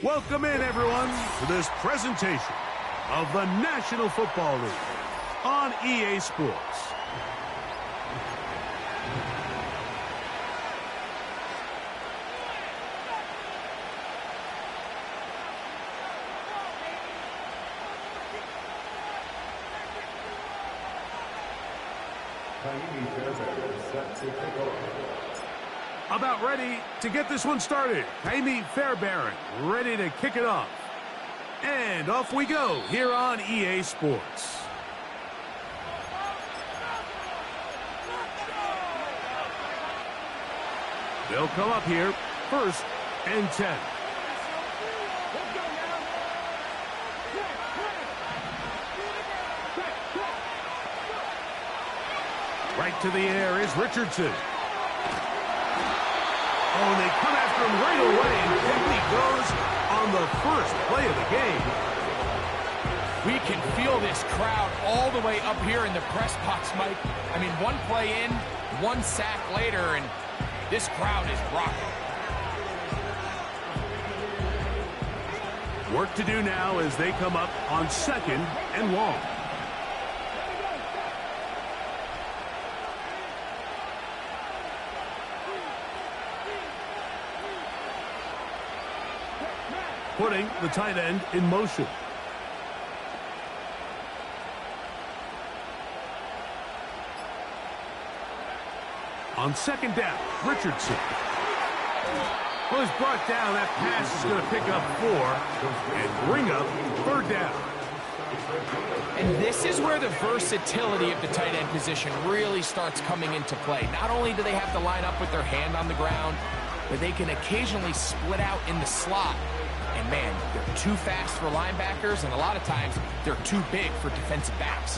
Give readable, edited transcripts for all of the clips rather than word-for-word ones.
Welcome in, everyone, to this presentation of the National Football League on EA Sports. About ready to get this one started. Jaime Fairbairn ready to kick it off. And off we go here on EA Sports. They'll come up here, 1st and 10. Right to the air is Richardson. Oh, and they come after him right away, and down he goes on the first play of the game. We can feel this crowd all the way up here in the press box, Mike. I mean, one play in, one sack later, and this crowd is rocking. Work to do now as they come up on 2nd and long. Putting the tight end in motion. On 2nd down, Richardson. Well, he's brought down. That pass is going to pick up 4 and bring up 3rd down. And this is where the versatility of the tight end position really starts coming into play. Not only do they have to line up with their hand on the ground, but they can occasionally split out in the slot. And man, they're too fast for linebackers, and a lot of times they're too big for defensive backs.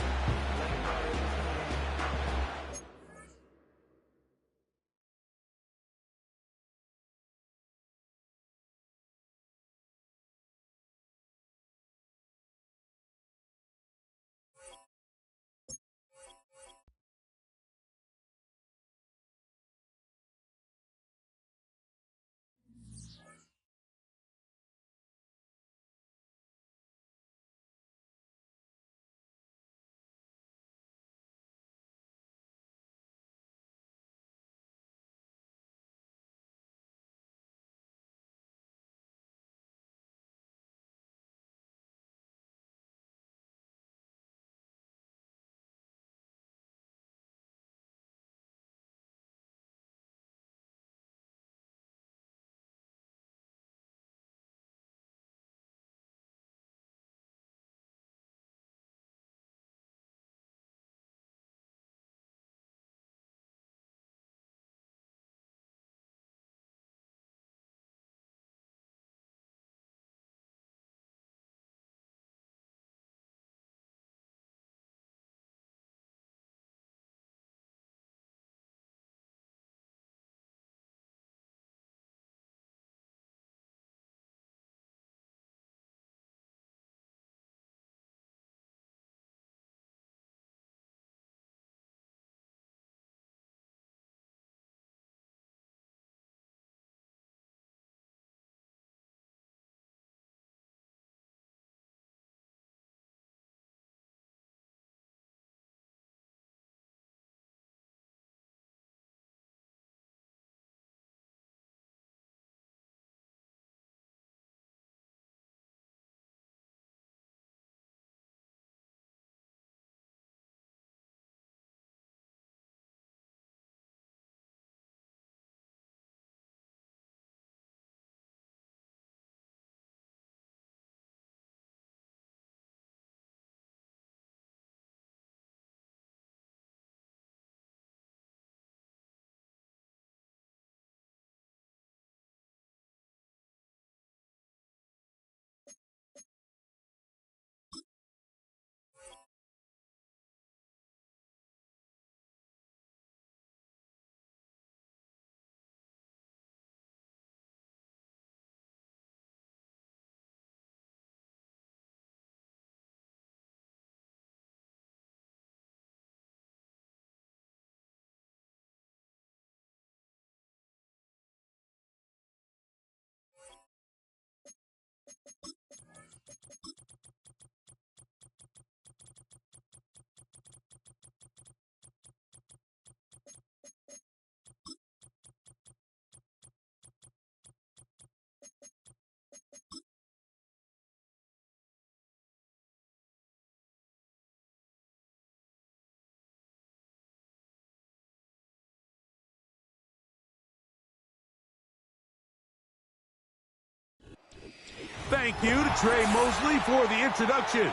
Thank you to Trey Mosley for the introduction.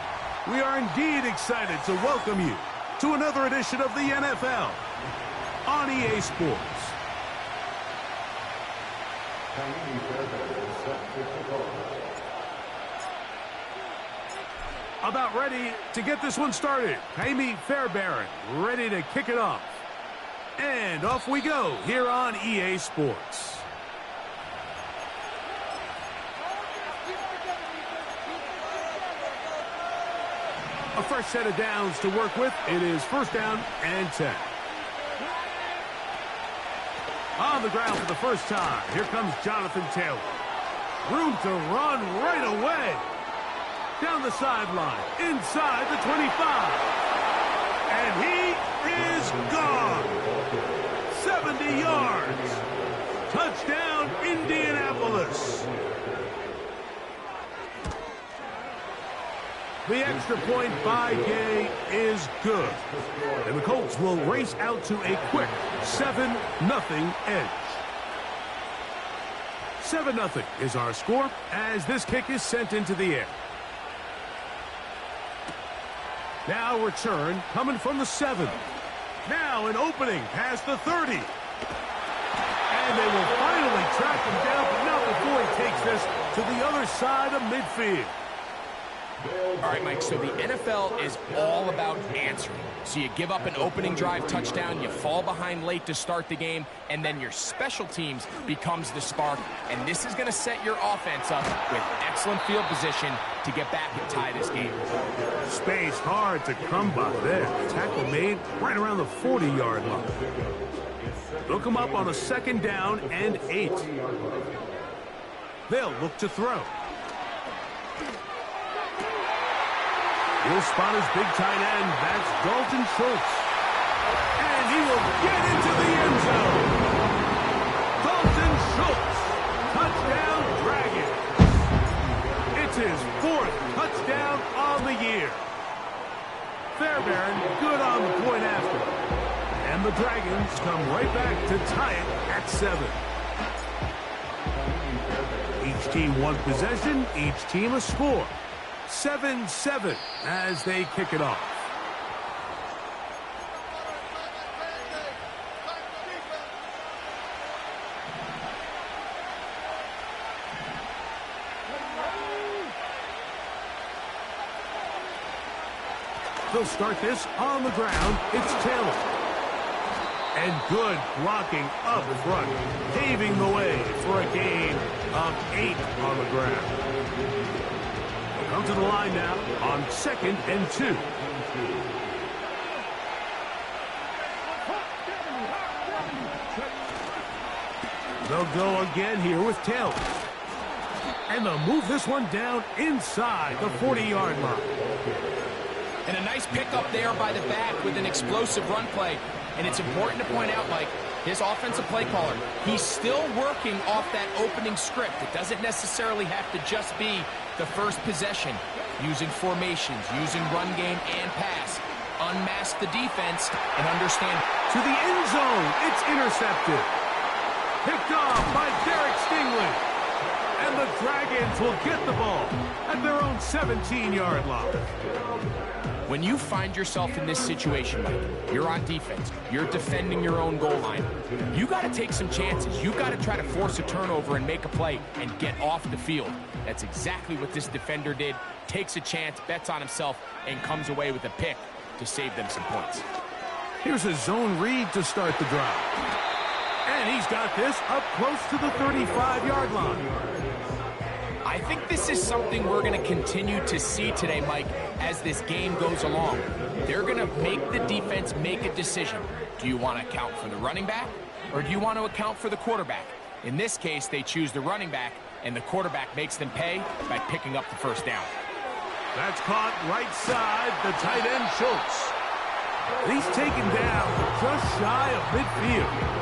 We are indeed excited to welcome you to another edition of the NFL on EA Sports. About ready to get this one started. Amy Fairbairn ready to kick it off. And off we go here on EA Sports. A fresh set of downs to work with. It is first down and 10. On the ground for the first time. Here comes Jonathan Taylor. Room to run right away. Down the sideline, inside the 25. And he is gone. 70 yards. Touchdown, Indianapolis. The extra point by Gay is good. And the Colts will race out to a quick 7-0 edge. 7-0 is our score as this kick is sent into the air. Now return coming from the 7. Now an opening past the 30. And they will finally track him down, but not before he takes this to the other side of midfield. All right, Mike, so the NFL is all about answering. So you give up an opening drive touchdown, you fall behind late to start the game, and then your special teams becomes the spark. And this is going to set your offense up with excellent field position to get back and tie this game. Space hard to come by there. Tackle made right around the 40-yard line. They'll come up on a second down and 8. They'll look to throw. He'll spot his big tight end. That's Dalton Schultz. And he will get into the end zone. Dalton Schultz. Touchdown, Dragons. It's his 4th touchdown on the year. Fairbairn good on the point after. And the Dragons come right back to tie it at 7. Each team one possession, each team a score. 7-7 as they kick it off. They'll start this on the ground. It's Taylor. And good blocking up front, paving the way for a gain of 8 on the ground. Come to the line now on 2nd and 2. They'll go again here with Taylor. And they'll move this one down inside the 40-yard line. And a nice pickup there by the back with an explosive run play. And it's important to point out, Mike, his offensive play caller, he's still working off that opening script. It doesn't necessarily have to just be the first possession. Using formations, using run game and pass. Unmask the defense and understand. To the end zone, it's intercepted. Picked off by Derek Stingley. And the Dragons will get the ball at their own 17-yard line. When you find yourself in this situation, Mike, you're on defense, you're defending your own goal line, you got to take some chances. You got to try to force a turnover and make a play and get off the field. That's exactly what this defender did. Takes a chance, bets on himself, and comes away with a pick to save them some points. Here's a zone read to start the drive. And he's got this up close to the 35-yard line. I think this is something we're going to continue to see today, Mike, as this game goes along. They're going to make the defense make a decision. Do you want to account for the running back, or do you want to account for the quarterback? In this case, they choose the running back, and the quarterback makes them pay by picking up the first down. That's caught right side, the tight end Schultz. He's taken down just shy of midfield.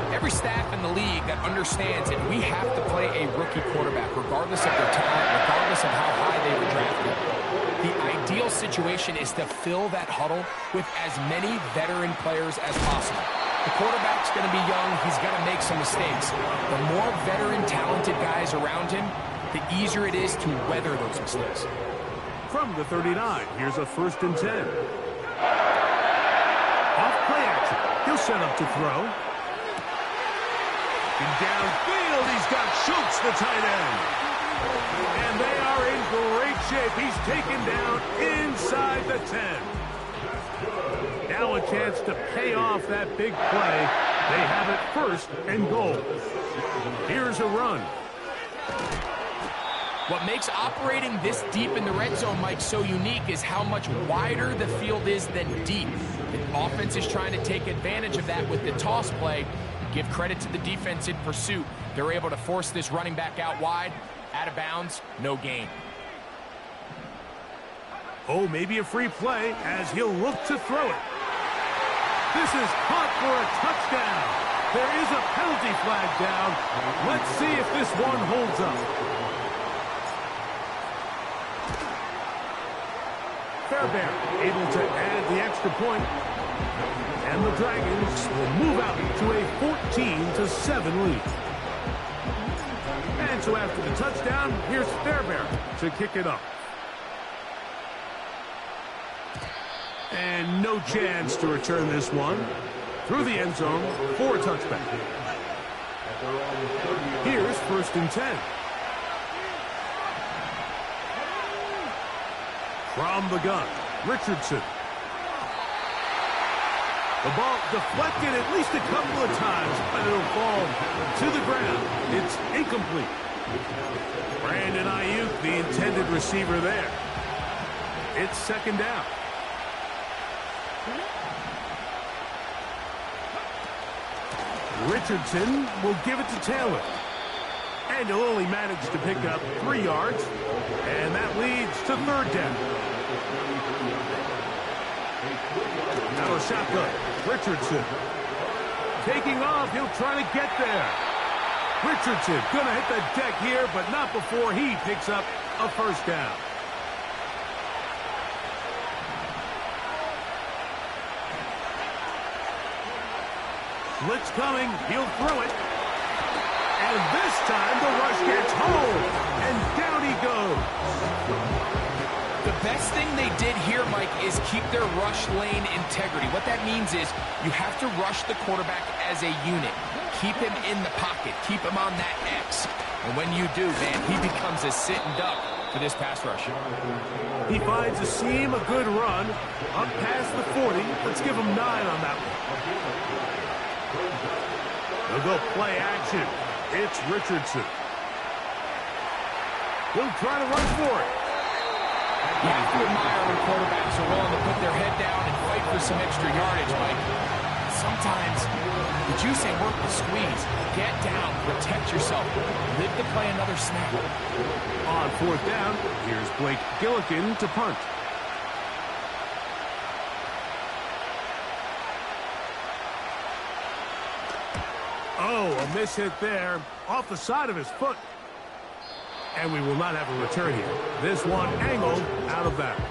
Every staff in the league that understands that we have to play a rookie quarterback, regardless of their talent, regardless of how high they were drafted. The ideal situation is to fill that huddle with as many veteran players as possible. The quarterback's going to be young. He's going to make some mistakes. The more veteran, talented guys around him, the easier it is to weather those mistakes. From the 39, here's a 1st and 10. Off play action. He'll set up to throw. And downfield, he's got Schultz, the tight end. And they are in great shape. He's taken down inside the 10. Now a chance to pay off that big play. They have it 1st and goal. Here's a run. What makes operating this deep in the red zone, Mike, so unique is how much wider the field is than deep. The offense is trying to take advantage of that with the toss play. Give credit to the defense in pursuit. They're able to force this running back out wide, out of bounds, no gain. Oh, maybe a free play as he'll look to throw it. This is caught for a touchdown. There is a penalty flag down. Let's see if this one holds up. Fairbairn able to add the extra point. And the Dragons will move out to a 14-7 lead. And so after the touchdown, here's Fairbairn to kick it up. And no chance to return this one. Through the end zone for a touchback. Here's 1st and 10. From the gun, Richardson. The ball deflected at least a couple of times, but it'll fall to the ground. It's incomplete. Brandon Ayuk, the intended receiver there. It's 2nd down. Richardson will give it to Taylor. And he'll only manage to pick up 3 yards. And that leads to 3rd down. Now a shotgun. Richardson. Taking off. He'll try to get there. Richardson going to hit the deck here, but not before he picks up a 1st down. Blitz coming. He'll throw it. And this time the rush gets home. And down he goes. The best thing they did here, Mike, is keep their rush lane integrity. What that means is you have to rush the quarterback as a unit. Keep him in the pocket. Keep him on that X. And when you do, man, he becomes a sitting duck for this pass rush. He finds a seam, a good run. Up past the 40. Let's give him 9 on that one. They'll go play action. It's Richardson. He'll try to run for it. You have to admire when quarterbacks are willing to put their head down and fight for some extra yardage, Mike. Sometimes the juice ain't worth the squeeze. Get down, protect yourself, live to play another snap. On 4th down, here's Blake Gillikin to punt. Oh, a miss hit there, off the side of his foot. And we will not have a return here. This one angled out of bounds.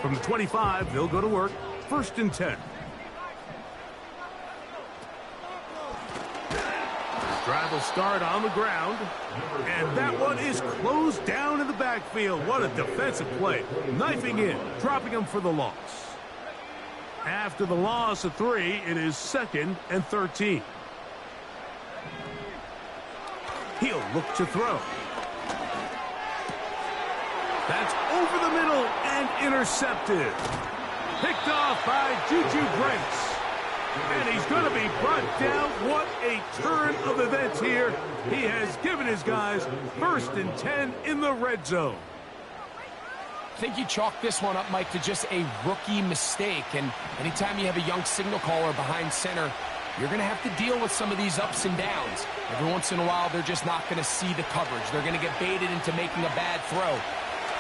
From the 25, they'll go to work. 1st and 10. Drive will start on the ground. And that one is closed down in the backfield. What a defensive play. Knifing in, dropping him for the loss. After the loss of 3, it is 2nd and 13. He'll look to throw. That's over the middle and intercepted. Picked off by Juju Brents. And he's going to be brought down. What a turn of events here. He has given his guys 1st and 10 in the red zone. I think you chalk this one up, Mike, to just a rookie mistake. And anytime you have a young signal caller behind center, you're going to have to deal with some of these ups and downs. Every once in a while, they're just not going to see the coverage. They're going to get baited into making a bad throw.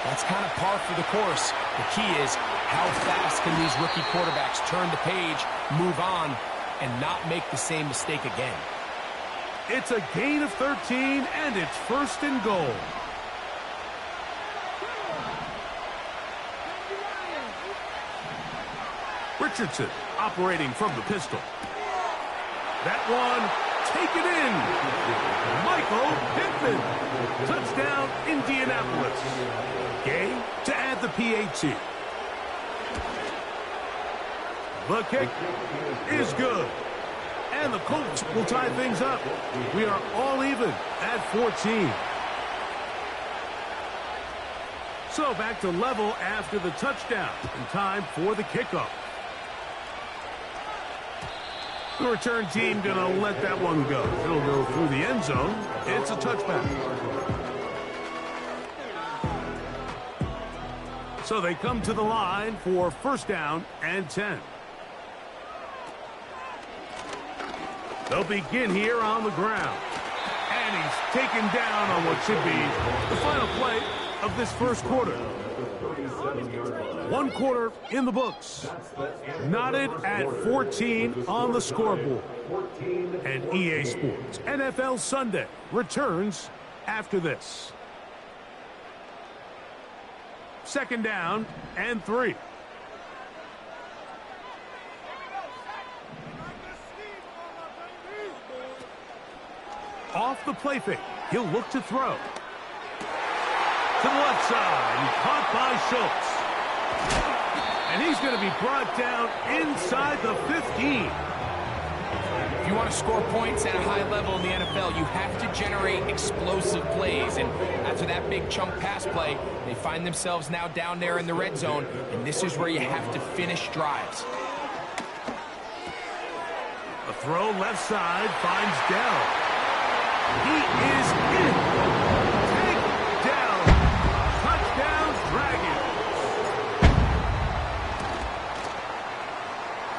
That's kind of par for the course. The key is how fast can these rookie quarterbacks turn the page, move on, and not make the same mistake again. It's a gain of 13, and it's 1st and goal. Richardson operating from the pistol. That one, taken in. Michael Pittman. Touchdown, Indianapolis. Gay to add the PAT. The kick is good. And the Colts will tie things up. We are all even at 14. So back to level after the touchdown. And time for the kickoff. The return team going to let that one go. It'll go through the end zone. It's a touchback. So they come to the line for first down and 10. They'll begin here on the ground. And he's taken down on what should be the final play of this first quarter. One quarter in the books. Knotted at 14 on the scoreboard. And EA Sports NFL Sunday returns after this. Second down and 3. Off the play fake. He'll look to throw. To the left side. Caught by Schultz. And he's going to be brought down inside the 15. If you want to score points at a high level in the NFL, you have to generate explosive plays. And after that big chunk pass play, they find themselves now down there in the red zone. And this is where you have to finish drives. A throw left side finds Dell. He is in. Take down. Touchdown, Dragons.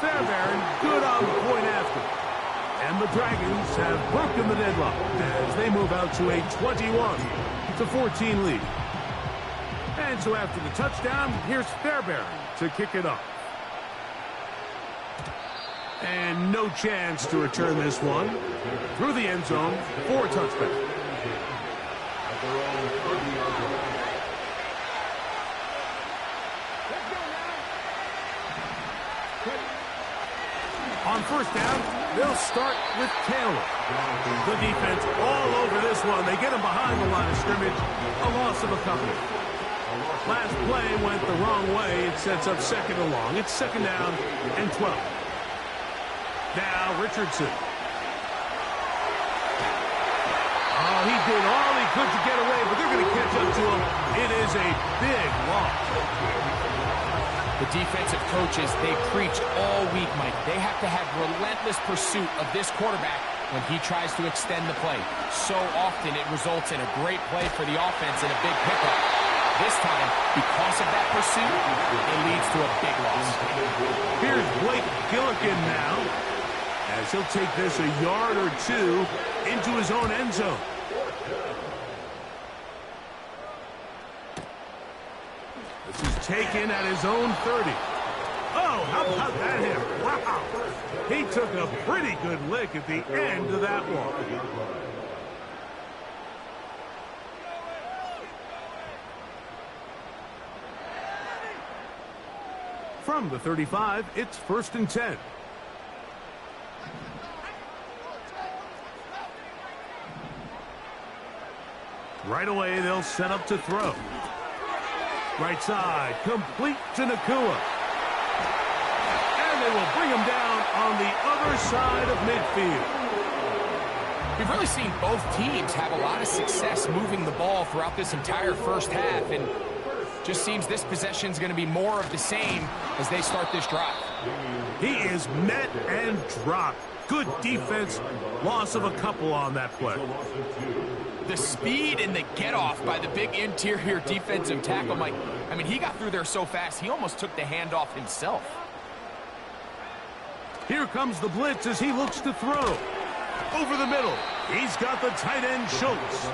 Fairbairn good on the point after. And the Dragons have broken the deadlock as they move out to a 21-14 lead. And so after the touchdown, here's Fairbairn to kick it off. And no chance to return this one through the end zone for a touchback. On first down, they'll start with Taylor. The defense all over this one. They get him behind the line of scrimmage. A loss of a couple. Last play went the wrong way. It sets up second and long. It's second down and 12. Now Richardson. Oh, he did all he could to get away, but they're going to catch up to him. It is a big loss. The defensive coaches, they preach all week, Mike. They have to have relentless pursuit of this quarterback when he tries to extend the play. So often it results in a great play for the offense and a big pickup. This time, because of that pursuit, it leads to a big loss. Here's Blake Gillikin now, as he'll take this a yard or two into his own end zone. This is taken at his own 30. Oh, how about that hit? Wow. He took a pretty good lick at the end of that one. From the 35, it's first and 10. Right away, they'll set up to throw. Right side, complete to Nakua. And they will bring him down on the other side of midfield. We've really seen both teams have a lot of success moving the ball throughout this entire first half, and just seems this possession is going to be more of the same as they start this drive. He is met and dropped. Good defense. Loss of a couple on that play. The speed and the get-off by the big interior defensive tackle, Mike. I mean, he got through there so fast, he almost took the handoff himself. Here comes the blitz as he looks to throw. Over the middle. He's got the tight end, Schultz.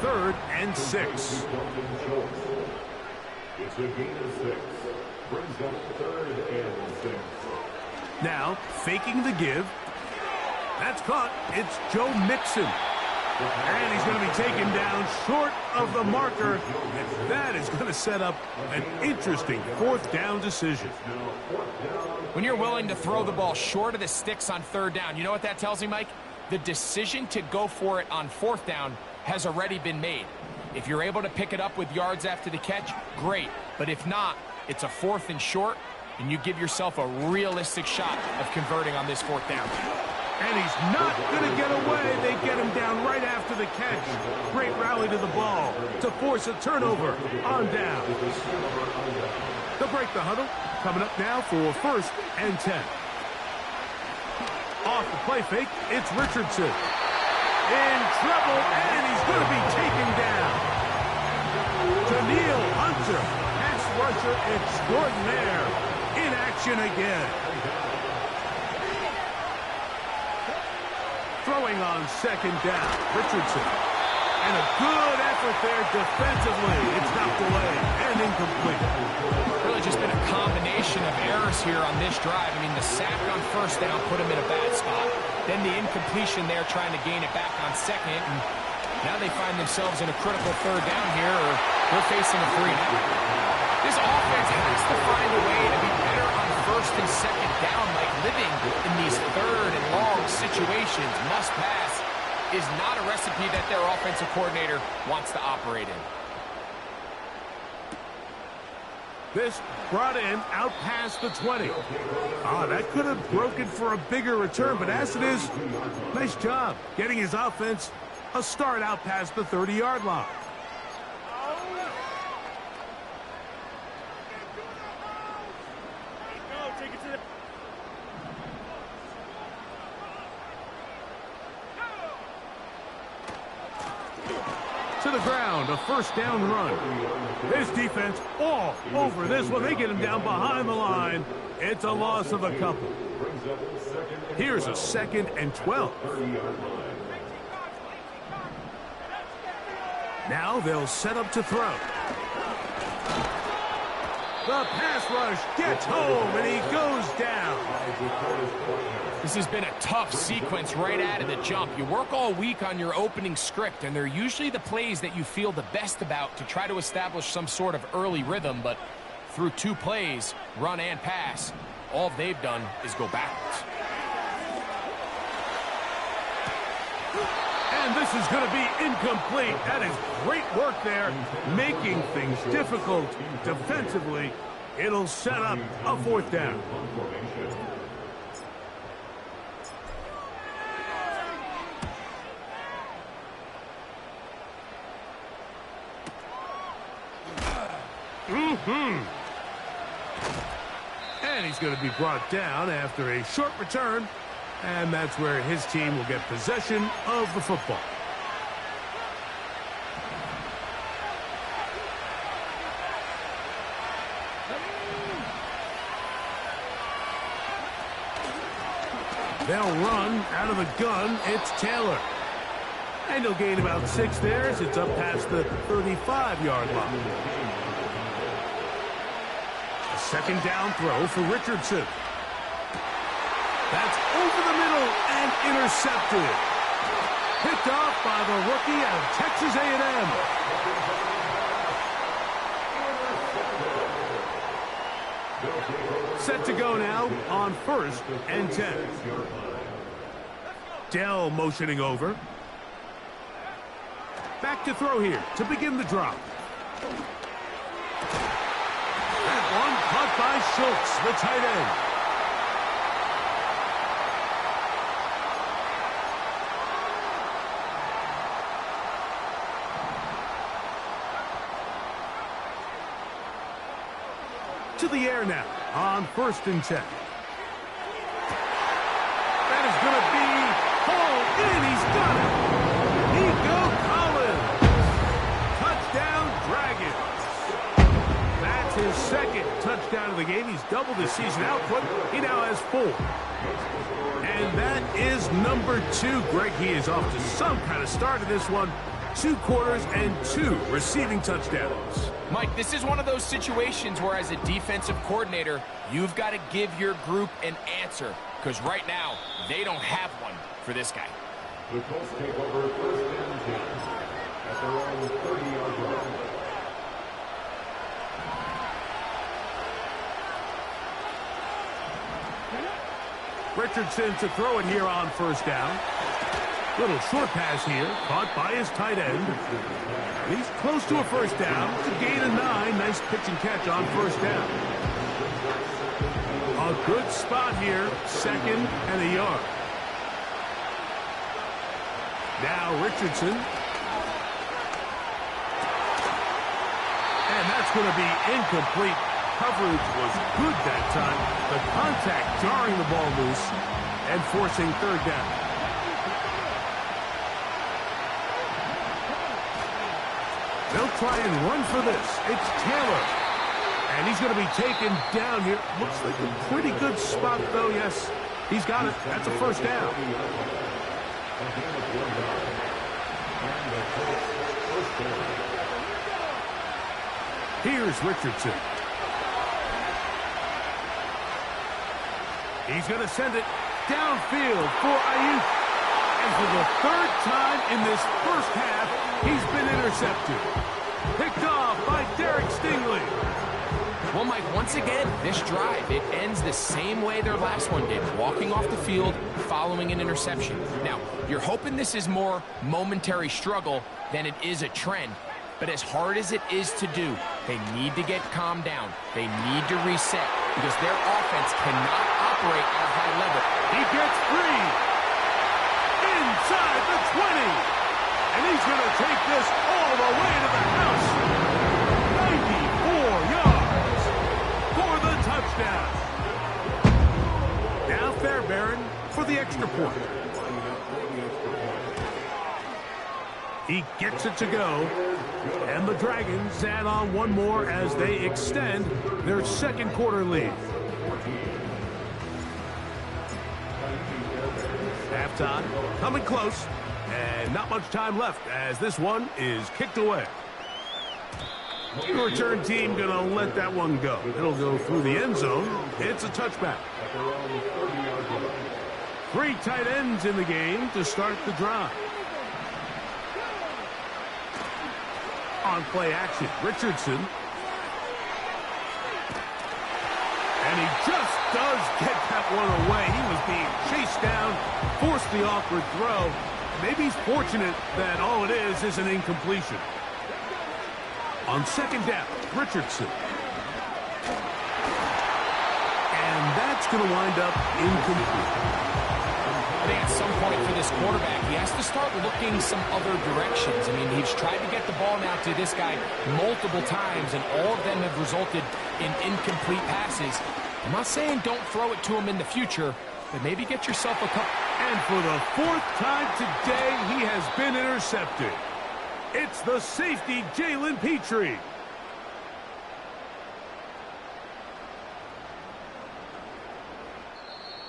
3rd and 6. It's a gain of 6. Brings up 3rd and 6. Now, faking the give. That's caught. It's Joe Mixon. And he's going to be taken down short of the marker. And that is going to set up an interesting fourth down decision. When you're willing to throw the ball short of the sticks on third down, you know what that tells me, Mike? The decision to go for it on fourth down has already been made. If you're able to pick it up with yards after the catch, great. But if not, it's a 4th and short, and you give yourself a realistic shot of converting on this fourth down. And he's not going to get away. They get him down right after the catch. Great rally to the ball to force a turnover on down. They'll break the huddle. Coming up now for 1st and 10. Off the play fake, it's Richardson. In trouble, and he's going to be taken down. Daniil Hunter, pass rusher extraordinaire, in action again. Throwing on 2nd down, Richardson. And a good effort there defensively. It's knocked away and incomplete. Really just been a combination of errors here on this drive. I mean, the sack on 1st down put him in a bad spot. Then the incompletion there trying to gain it back on 2nd. And now they find themselves in a critical 3rd down here, or they're facing a 3 now. This offense has to find a way to be better on 1st and 2nd down, like living in these 3rd and long situations. Must pass is not a recipe that their offensive coordinator wants to operate in. This brought in out past the 20. That could have broken for a bigger return, but as it is, nice job getting his offense a start out past the 30-yard line. To the ground, a 1st down run. His defense all over this one. They get him down behind the line. It's a loss of a couple. Here's a 2nd and 12. Now they'll set up to throw. The pass rush gets home, and he goes down. This has been a tough sequence right out of the jump. You work all week on your opening script, and they're usually the plays that you feel the best about to try to establish some sort of early rhythm, but through 2 plays, run and pass, all they've done is go backwards. And this is going to be incomplete. That is great work there, making things difficult defensively. It'll set up a 4th down. And he's going to be brought down after a short return. And that's where his team will get possession of the football. They'll run out of the gun. It's Taylor. And he'll gain about 6 there as it's up past the 35-yard line. A 2nd down throw for Richardson. That's over the middle and intercepted. Picked off by the rookie out of Texas A&M. Set to go now on 1st and 10. Dell motioning over. Back to throw here to begin the drop. That one caught by Schultz, the tight end. To the air now on 1st and 10. That is going to be hauled in. He's got it. Nico Collins. Touchdown Dragons. That's his 2nd touchdown of the game. He's doubled his season output. He now has 4. And that is number 2. Greg, he is off to some kind of start in this one. 2 quarters and 2 receiving touchdowns. Mike, this is one of those situations where as a defensive coordinator, you've got to give your group an answer, because right now, they don't have one for this guy. The Colts take over first and 10 at their own 30-yard line. Richardson to throw it here on first down. Little short pass here, caught by his tight end. He's close to a first down. It's a gain of 9. Nice pitch and catch on first down. A good spot here, 2nd and a yard. Now Richardson. And that's going to be incomplete. Coverage was good that time. The contact jarring the ball loose and forcing 3rd down. They'll try and run for this. It's Taylor. And he's going to be taken down here. Looks like a pretty good spot, though. Yes, he's got it. That's a first down. Here's Richardson. He's going to send it downfield for Ayuk. And for the 3rd time in this first half, he's been intercepted. Picked off by Derek Stingley. Well, Mike, once again, this drive, it ends the same way their last one did, walking off the field following an interception. Now, you're hoping this is more momentary struggle than it is a trend. But as hard as it is to do, they need to get calmed down. They need to reset because their offense cannot operate at a high level. He gets free inside the 20. And he's going to take this all the way to the house. 94 yards for the touchdown. Now Fairbairn for the extra point. He gets it to go. And the Dragons add on one more as they extend their 2nd quarter lead. Halftime coming close. And not much time left as this one is kicked away. The return team going to let that one go. It'll go through the end zone. It's a touchback. 3 tight ends in the game to start the drive. On play action, Richardson. And he just does get that one away. He was being chased down, forced the awkward throw. Maybe he's fortunate that all it is an incompletion. On 2nd down, Richardson. And that's going to wind up incomplete. I think at some point for this quarterback, he has to start looking some other directions. I mean, he's tried to get the ball now to this guy multiple times, and all of them have resulted in incomplete passes. I'm not saying don't throw it to him in the future, but maybe get yourself a couple. And for the 4th time today, he has been intercepted. It's the safety, Jalen Petrie.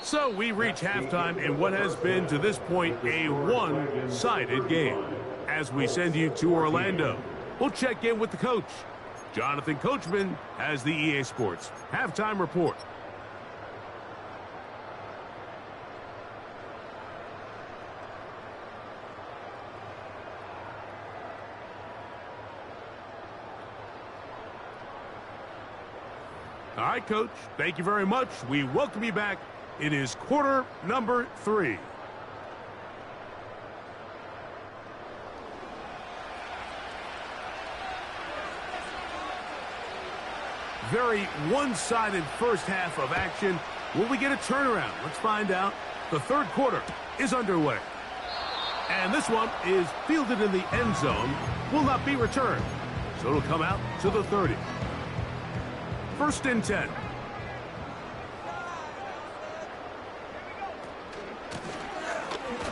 So we reach halftime in what has been, to this point, a one-sided game. As we send you to Orlando, we'll check in with the coach. Jonathan Coachman has the EA Sports halftime report. All right, Coach, thank you very much. We welcome you back. It is quarter number 3. Very one-sided first half of action. Will we get a turnaround? Let's find out. The 3rd quarter is underway. And this one is fielded in the end zone. Will not be returned. So it'll come out to the 30. 1st and 10.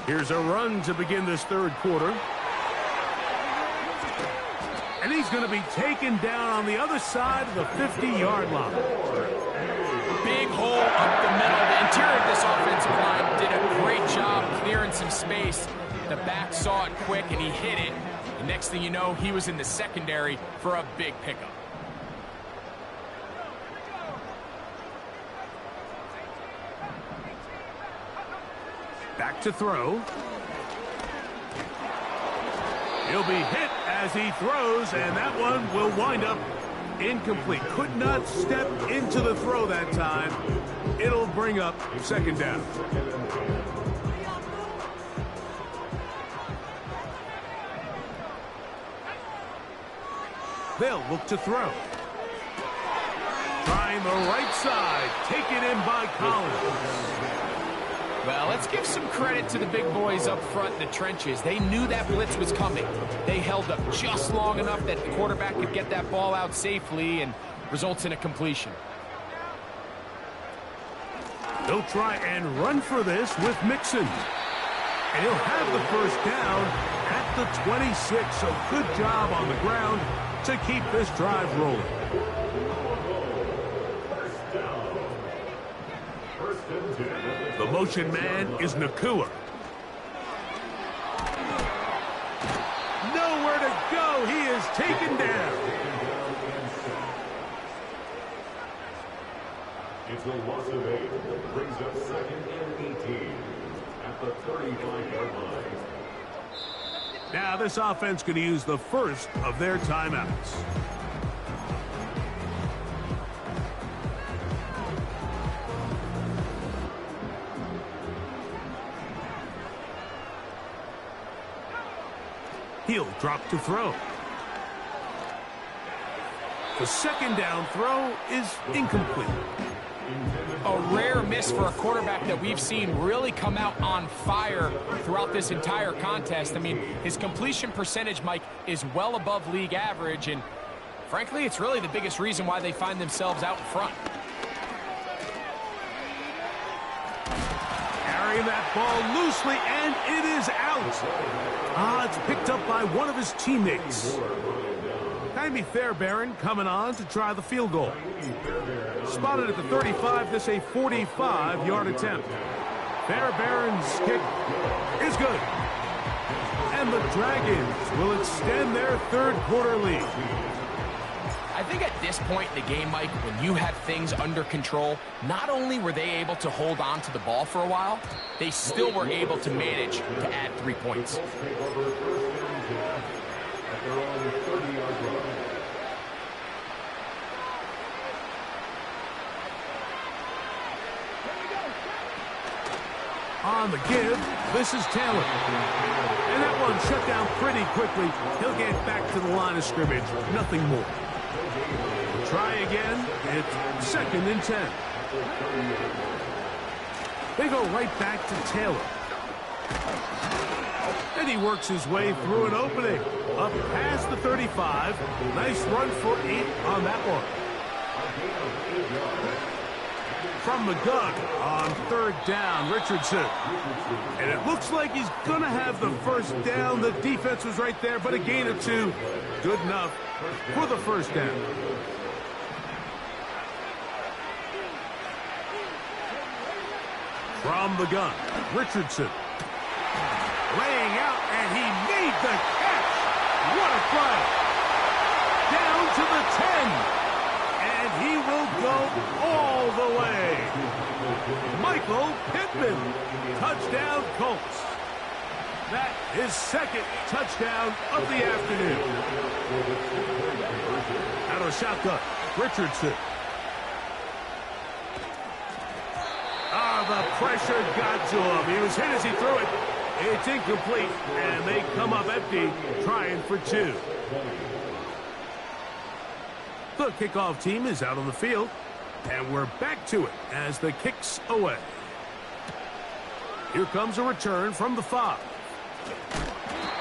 Here's a run to begin this 3rd quarter. And he's going to be taken down on the other side of the 50-yard line. Big hole up the middle. The interior of this offensive line did a great job clearing some space. The back saw it quick, and he hit it. And next thing you know, he was in the secondary for a big pickup. Back to throw. He'll be hit as he throws, and that one will wind up incomplete. Could not step into the throw that time. It'll bring up second down. They'll look to throw. Trying the right side. Taken in by Collins. Well, let's give some credit to the big boys up front in the trenches. They knew that blitz was coming. They held up just long enough that the quarterback could get that ball out safely and results in a completion. They'll try and run for this with Mixon. And he'll have the first down at the 26. So good job on the ground to keep this drive rolling. The motion man is Nakua. Nowhere to go. He is taken down. It's a loss of 8. Brings up second and 18 at the 35-yard line. Now this offense going to use the first of their timeouts. He'll drop to throw. The second down throw is incomplete. A rare miss for a quarterback that we've seen really come out on fire throughout this entire contest. I mean, his completion percentage, Mike, is well above league average, and frankly, it's really the biggest reason why they find themselves out in front. Carrying that ball loosely, and it is out. It's picked up by one of his teammates. Jaime Fairbairn coming on to try the field goal. Spotted at the 35, this a 45-yard attempt. Fairbairn's kick is good. And the Dragons will extend their third quarter lead. I think at this point in the game, Mike, when you have things under control, not only were they able to hold on to the ball for a while, they still were able to manage to add 3 points. On the give, this is Taylor. And that one shut down pretty quickly. He'll get back to the line of scrimmage. Nothing more. Try again. It's second and 10. They go right back to Taylor. And he works his way through an opening. Up past the 35. Nice run for 8 on that one. From the gun on third down, Richardson. And it looks like he's going to have the first down. The defense was right there, but a gain of 2. Good enough for the first down. From the gun, Richardson. Laying out, and he made the catch. What a play. Down to the 10. And he will go all the way. Michael Pittman. Touchdown, Colts. That is second touchdown of the afternoon. Out of shotgun, Richardson. The pressure got to him. He was hit as he threw it. It's incomplete, and they come up empty, trying for 2. The kickoff team is out on the field, and we're back to it as the kick's away. Here comes a return from the 5.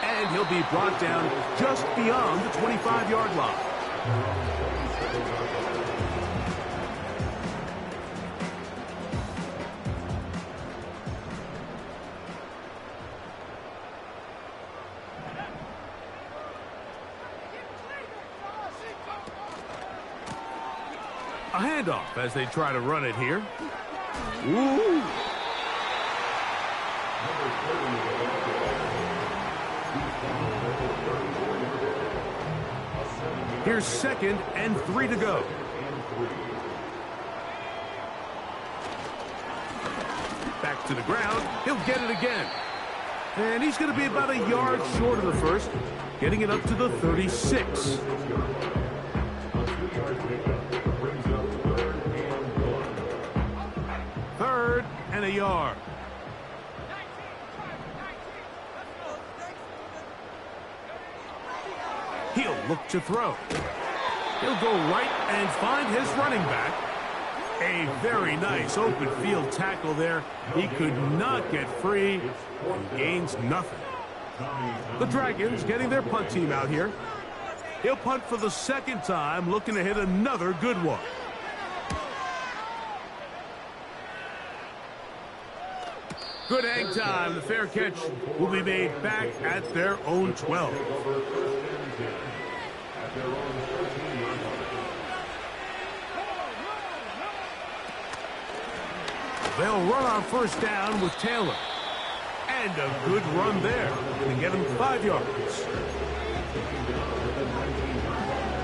And he'll be brought down just beyond the 25-yard line. A handoff as they try to run it here. Ooh. Here's second and 3 to go. Back to the ground. He'll get it again. And he's going to be about a yard short of the first, getting it up to the 36. A 2-yard pickup brings up 3rd and 1. 3rd and a yard. He'll look to throw. He'll go right and find his running back. A very nice open field tackle there. He could not get free and gains nothing. The Dragons getting their punt team out here. He'll punt for the 2nd time, looking to hit another good one. Good hang time. The fair catch will be made back at their own 12. They'll run on 1st down with Taylor. And a good run there to get him 5 yards.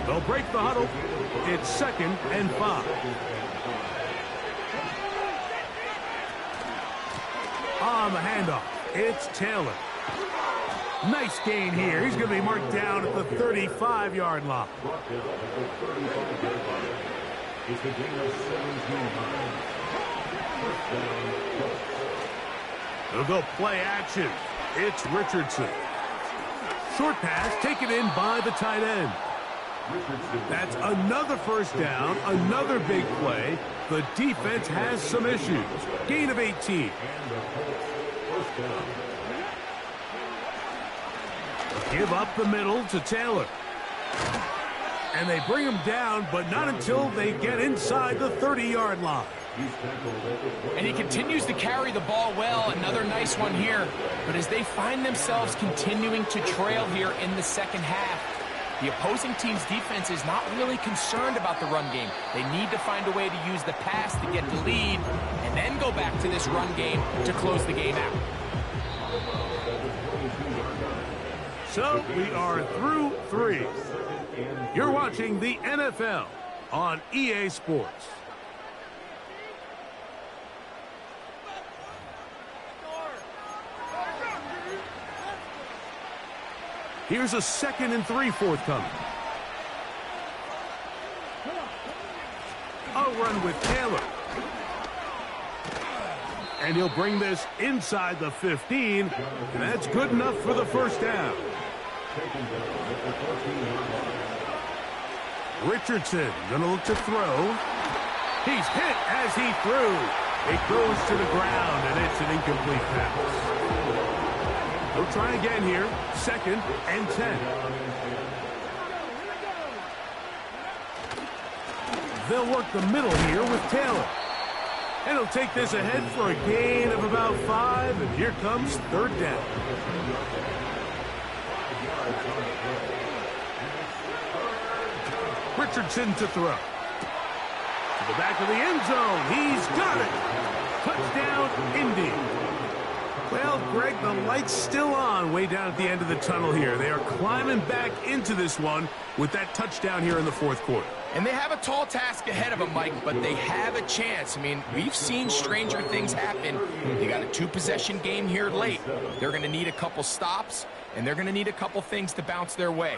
They'll break the huddle. It's 2nd and 5. On the handoff, it's Taylor. Nice gain here. He's going to be marked down at the 35-yard line. It's a gain of 17. They'll go play action. It's Richardson. Short pass taken in by the tight end. That's another 1st down, another big play. The defense has some issues. Gain of 18. Give up the middle to Taylor. And they bring him down, but not until they get inside the 30-yard line. And he continues to carry the ball well. Another nice one here. But as they find themselves continuing to trail here in the 2nd half, the opposing team's defense is not really concerned about the run game. They need to find a way to use the pass to get the lead and then go back to this run game to close the game out. So we are through 3. You're watching the NFL on EA Sports. Here's a 2nd and 3 forthcoming. A run with Taylor. And he'll bring this inside the 15, and that's good enough for the 1st down. Richardson going to look to throw. He's hit as he threw. It goes to the ground, and it's an incomplete pass. We'll try again here. 2nd and 10. They'll work the middle here with Taylor. And he'll take this ahead for a gain of about 5. And here comes 3rd down. Richardson to throw. To the back of the end zone. He's got it. Touchdown, Indy. Well, Greg, the light's still on way down at the end of the tunnel here. They are climbing back into this one with that touchdown here in the 4th quarter. And they have a tall task ahead of them, Mike, but they have a chance. I mean, we've seen stranger things happen. They got a 2-possession game here late. They're going to need a couple stops, and they're going to need a couple things to bounce their way.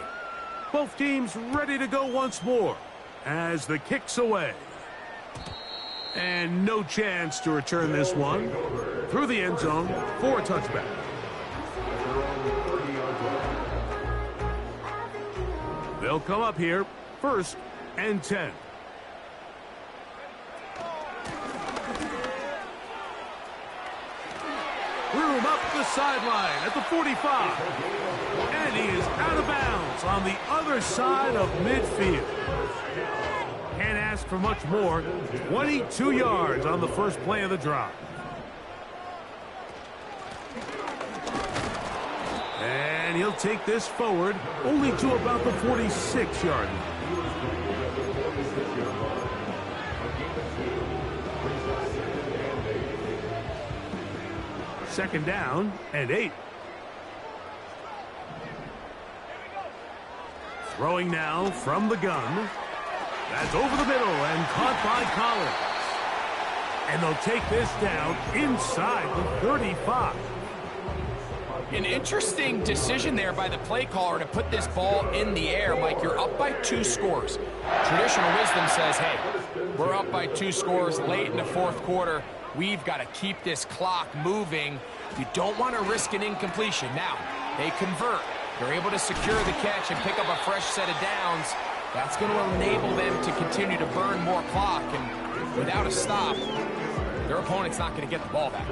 Both teams ready to go once more as the kick's away. And no chance to return this one through the end zone for a touchback. They'll come up here, 1st and 10. Room up the sideline at the 45. And he is out of bounds on the other side of midfield. Can't ask for much more. 22 yards on the first play of the drive. And he'll take this forward only to about the 46-yard line. 2nd down and 8. Throwing now from the gun. That's over the middle and caught by Collins. And they'll take this down inside the 35. An interesting decision there by the play caller to put this ball in the air. Mike, you're up by 2 scores. Traditional wisdom says, hey, we're up by 2 scores late in the 4th quarter. We've got to keep this clock moving. You don't want to risk an incompletion. Now, they convert. They're able to secure the catch and pick up a fresh set of downs. That's going to enable them to continue to burn more clock. And without a stop, their opponent's not going to get the ball back.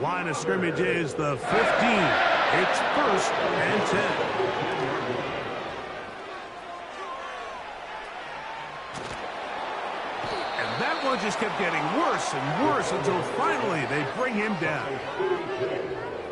Line of scrimmage is the 15. It's 1st and 10. And that one just kept getting worse and worse until finally they bring him down.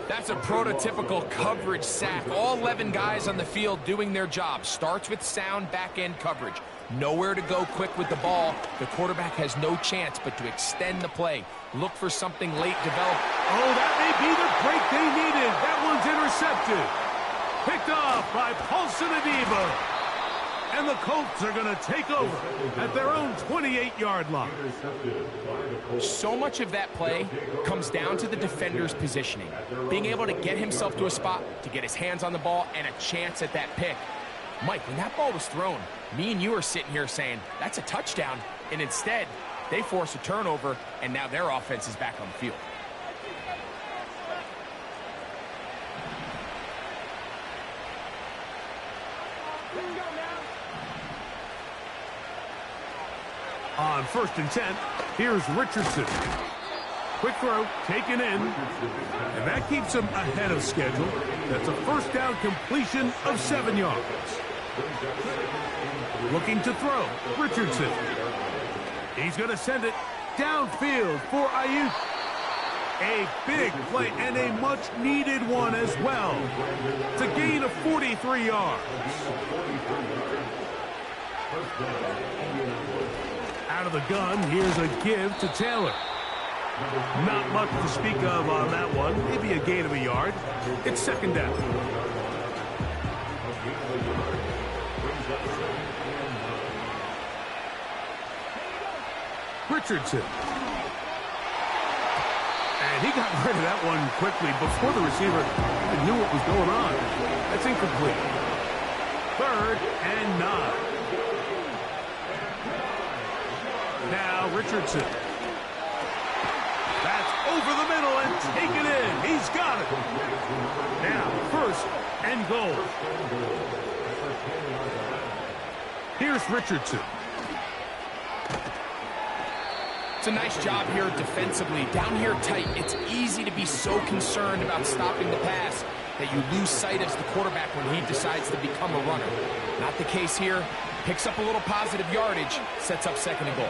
That's a prototypical coverage sack. All 11 guys on the field doing their job. Starts with sound back-end coverage. Nowhere to go quick with the ball. The quarterback has no chance but to extend the play. Look for something late develop. Oh, that may be the break they needed. That one's intercepted. Picked off by Paulson Adebo. And the Colts are going to take over at their own 28-yard line. So much of that play comes down to the defender's positioning. Being able to get himself to a spot, to get his hands on the ball, and a chance at that pick. Mike, when that ball was thrown, me and you are sitting here saying, that's a touchdown. And instead, they force a turnover, and now their offense is back on the field. On 1st and 10, here's Richardson. Quick throw, taken in, and that keeps him ahead of schedule. That's a 1st down completion of 7 yards. Looking to throw, Richardson. He's going to send it downfield for Ayuk. A big play and a much-needed one as well. It's a gain of 43 yards. Out of the gun, here's a give to Taylor. Not much to speak of on that one. Maybe a gain of a yard. It's 2nd down. Richardson. And he got rid of that one quickly before the receiver even knew what was going on. That's incomplete. 3rd and 9. Now Richardson. That's over the middle and taken in. He's got it. Now 1st and goal. Here's Richardson. It's a nice job here defensively. Down here tight, it's easy to be so concerned about stopping the pass that you lose sight as the quarterback when he decides to become a runner. Not the case here. Picks up a little positive yardage, sets up 2nd and goal.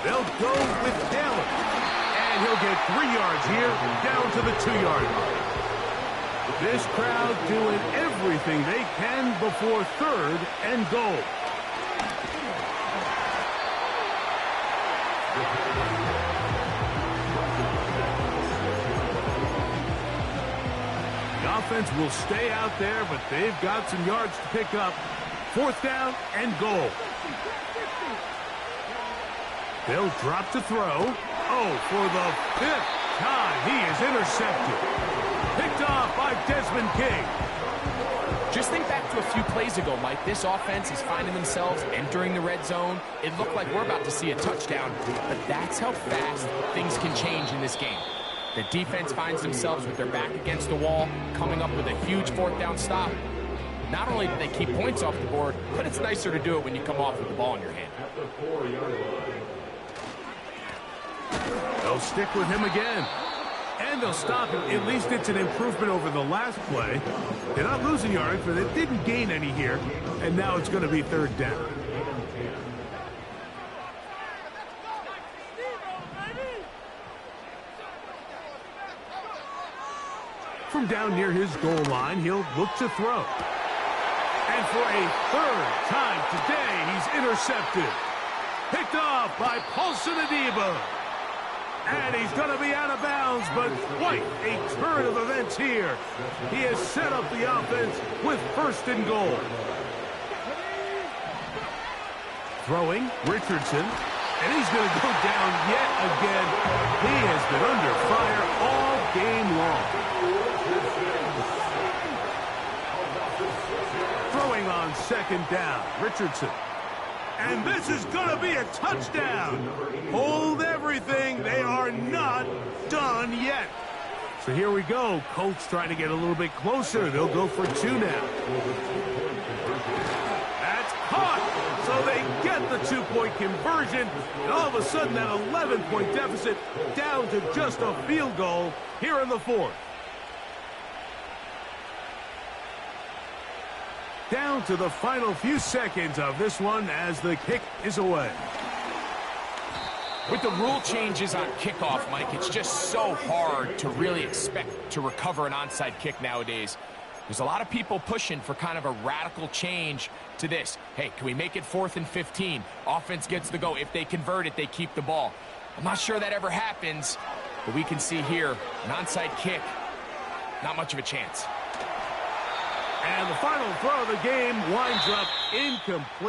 They'll go with Taylor. And he'll get 3 yards here, down to the 2-yard line. This crowd doing everything they can before 3rd and goal. The offense will stay out there, but they've got some yards to pick up. 4th down and goal. They'll drop to throw. Oh, for the 5th time, he is intercepted. Picked off by Desmond King. Just think back to a few plays ago, Mike. This offense is finding themselves entering the red zone. It looked like we're about to see a touchdown, but that's how fast things can change in this game. The defense finds themselves with their back against the wall, coming up with a huge 4th down stop. Not only do they keep points off the board, but it's nicer to do it when you come off with the ball in your hand. They'll stick with him again. And they'll stop him. At least it's an improvement over the last play. They're not losing yards, but they didn't gain any here. And now it's going to be 3rd down. From down near his goal line, he'll look to throw. And for a 3rd time today, he's intercepted. Picked off by Paulson Adebo. And he's going to be out of bounds, but quite a turn of events here. He has set up the offense with 1st and goal. Throwing, Richardson. And he's going to go down yet again. He has been under fire all game long. second down. Richardson. And this is going to be a touchdown. Hold everything. They are not done yet. So here we go. Colts trying to get a little bit closer. They'll go for 2 now. That's caught. So they get the 2-point conversion. And all of a sudden, that 11-point deficit down to just a field goal here in the 4th. Down to the final few seconds of this one as the kick is away. With the rule changes on kickoff, Mike, it's just so hard to really expect to recover an onside kick nowadays. There's a lot of people pushing for kind of a radical change to this. Hey, can we make it 4th and 15? Offense gets the go. If they convert it, they keep the ball. I'm not sure that ever happens, but we can see here an onside kick, not much of a chance. And the final throw of the game winds up incomplete.